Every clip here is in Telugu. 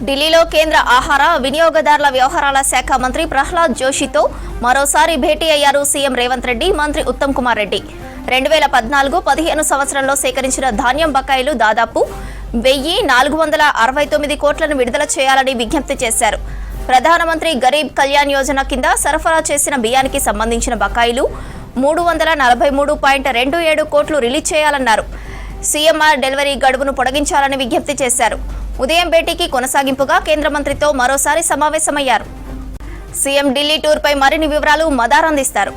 ఢిల్లీలో కేంద్ర ఆహార వినియోగదారుల వ్యవహారాల శాఖ మంత్రి ప్రహ్లాద్ జోషితో మరోసారి భేటీ అయ్యారు సీఎం రేవంత్ రెడ్డి, మంత్రి ఉత్తమ్ కుమార్ రెడ్డి. 2014-15 సంవత్సరంలో సేకరించిన ధాన్యం బకాయిలు దాదాపు 1469 కోట్లను విడుదల చేయాలని విజ్ఞప్తి చేశారు. ప్రధానమంత్రి గరీబ్ కళ్యాణ్ యోజన కింద సరఫరా చేసిన బియ్యానికి సంబంధించిన బకాయిలు 343.27 కోట్లు రిలీజ్ చేయాలన్నారు. సీఎంఆర్ డెలివరీ గడువును పొడిగించాలని విజ్ఞప్తి చేశారు. ఉదయం భేటీకి కొనసాగింపుగా కేంద్ర మంత్రితో మరోసారి సమావేశమయ్యారు. సీఎం ఢిల్లీ టూర్పై మరిన్ని వివరాలు మదార్ అందిస్తారు.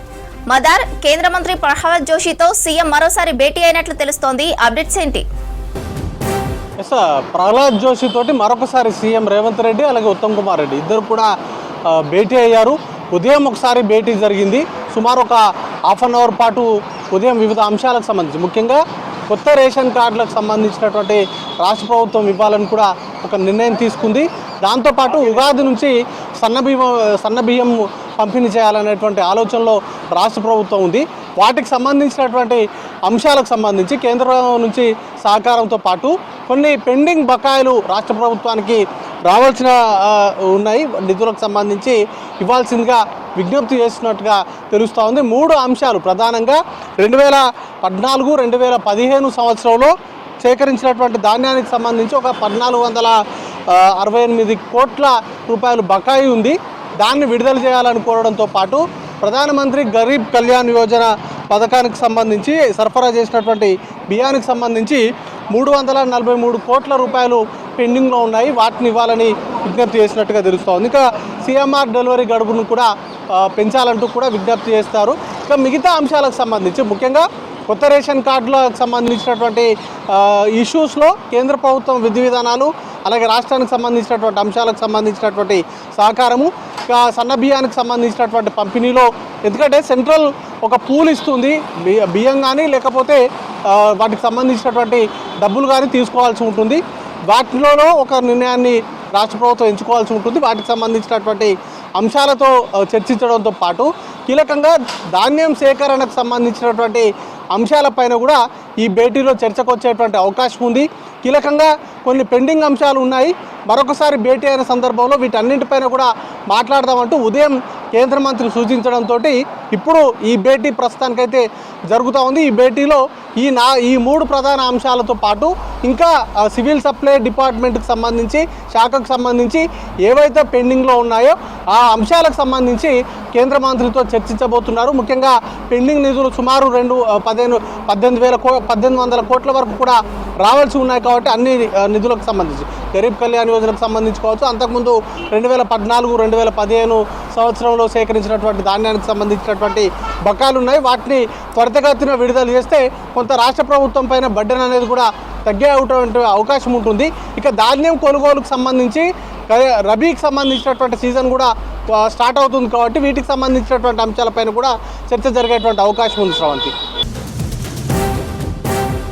మదార్, కేంద్ర మంత్రి ప్రహ్లాద్ జోషితో సీఎం మరోసారి భేటీ అయినట్లు తెలుస్తోంది. అప్డేట్స్ ఏంటి? ప్రహ్లాద్ జోషి తోటి మరొకసారి సీఎం రేవంత్ రెడ్డి అలాగే ఉత్తమ్ కుమార్ రెడ్డి ఇద్దరు కూడా భేటీ అయ్యారు. ఉదయం ఒకసారి భేటీ జరిగింది. సుమారు ఒక హాఫ్ అన్ అవర్ పాటు ఉదయం వివిధ అంశాలకు సంబంధించి, ముఖ్యంగా కొత్త రేషన్ కార్డులకు సంబంధించినటువంటి రాష్ట్ర ప్రభుత్వం ఇవ్వాలని కూడా ఒక నిర్ణయం తీసుకుంది. దాంతోపాటు ఉగాది నుంచి సన్నబియ్యం పంపిణీ చేయాలనేటువంటి ఆలోచనలో రాష్ట్ర ప్రభుత్వం ఉంది. వాటికి సంబంధించినటువంటి అంశాలకు సంబంధించి కేంద్రం నుంచి సహకారంతో పాటు కొన్ని పెండింగ్ బకాయిలు రాష్ట్ర ప్రభుత్వానికి రావాల్సిన ఉన్నాయి. నిధులకు సంబంధించి ఇవ్వాల్సిందిగా విజ్ఞప్తి చేస్తున్నట్టుగా తెలుస్తూ ఉంది. 3 అంశాలు ప్రధానంగా 2014-2015 సంవత్సరంలో సేకరించినటువంటి ధాన్యానికి సంబంధించి ఒక 1468 కోట్ల రూపాయలు బకాయి ఉంది. దాన్ని విడుదల చేయాలని కోరడంతో పాటు ప్రధానమంత్రి గరీబ్ కళ్యాణ్ యోజన పథకానికి సంబంధించి సరఫరా చేసినటువంటి బియ్యానికి సంబంధించి 343 కోట్ల రూపాయలు పెండింగ్లో ఉన్నాయి. వాటిని ఇవ్వాలని విజ్ఞప్తి చేసినట్టుగా తెలుస్తోంది. ఇంకా సీఎంఆర్ డెలివరీ గడువును కూడా పెంచాలంటూ కూడా విజ్ఞప్తి చేస్తారు. ఇక మిగతా అంశాలకు సంబంధించి, ముఖ్యంగా కొత్త రేషన్ కార్డులకు సంబంధించినటువంటి ఇష్యూస్లో కేంద్ర ప్రభుత్వం విధి విధానాలు అలాగే రాష్ట్రానికి సంబంధించినటువంటి అంశాలకు సంబంధించినటువంటి సహకారము, సన్న బియ్యానికి సంబంధించినటువంటి పంపిణీలో, ఎందుకంటే సెంట్రల్ ఒక పూల్ ఇస్తుంది, బియ్యం కానీ లేకపోతే వాటికి సంబంధించినటువంటి డబ్బులు కానీ తీసుకోవాల్సి ఉంటుంది. వాటిలో ఒక నిర్ణయాన్ని రాష్ట్ర ప్రభుత్వం ఎంచుకోవాల్సి ఉంటుంది. వాటికి సంబంధించినటువంటి అంశాలతో చర్చించడంతో పాటు కీలకంగా ధాన్యం సేకరణకు సంబంధించినటువంటి అంశాలపైన కూడా ఈ భేటీలో చర్చకు వచ్చేటువంటి అవకాశం ఉంది. కీలకంగా కొన్ని పెండింగ్ అంశాలు ఉన్నాయి. మరొకసారి భేటీ అయిన సందర్భంలో వీటన్నింటిపైన కూడా మాట్లాడదామంటూ ఉదయం కేంద్ర మంత్రి సూచించడంతో ఇప్పుడు ఈ భేటీ ప్రస్తుతానికైతే జరుగుతూ ఉంది. ఈ భేటీలో ఈ 3 ప్రధాన అంశాలతో పాటు ఇంకా సివిల్ సప్లై డిపార్ట్మెంట్కి సంబంధించి, శాఖకు సంబంధించి ఏవైతే పెండింగ్లో ఉన్నాయో ఆ అంశాలకు సంబంధించి కేంద్ర మంత్రితో చర్చించబోతున్నారు. ముఖ్యంగా పెండింగ్ నిధులు సుమారు 1800 కోట్ల వరకు కూడా రావాల్సి ఉన్నాయి. కాబట్టి అన్ని నిధులకు సంబంధించి గరీబ్ కళ్యాణ్ యోజనకు సంబంధించి కావచ్చు, అంతకుముందు 2014-2015 సంవత్సరంలో సేకరించినటువంటి ధాన్యానికి సంబంధించినటువంటి బకాయిలు ఉన్నాయి. వాటిని త్వరితగతిన విడుదల చేస్తే కొంత రాష్ట్ర ప్రభుత్వం పైన బడ్డెన్ అనేది కూడా తగ్గే అవకాశం ఉంటుంది. ఇక ధాన్యం కొనుగోలుకు సంబంధించి రబీకి సంబంధించినటువంటి సీజన్ కూడా స్టార్ట్ అవుతుంది. కాబట్టి వీటికి సంబంధించినటువంటి అంశాలపైన కూడా చర్చ జరిగేటువంటి అవకాశం ఉంది. శ్రవంతి.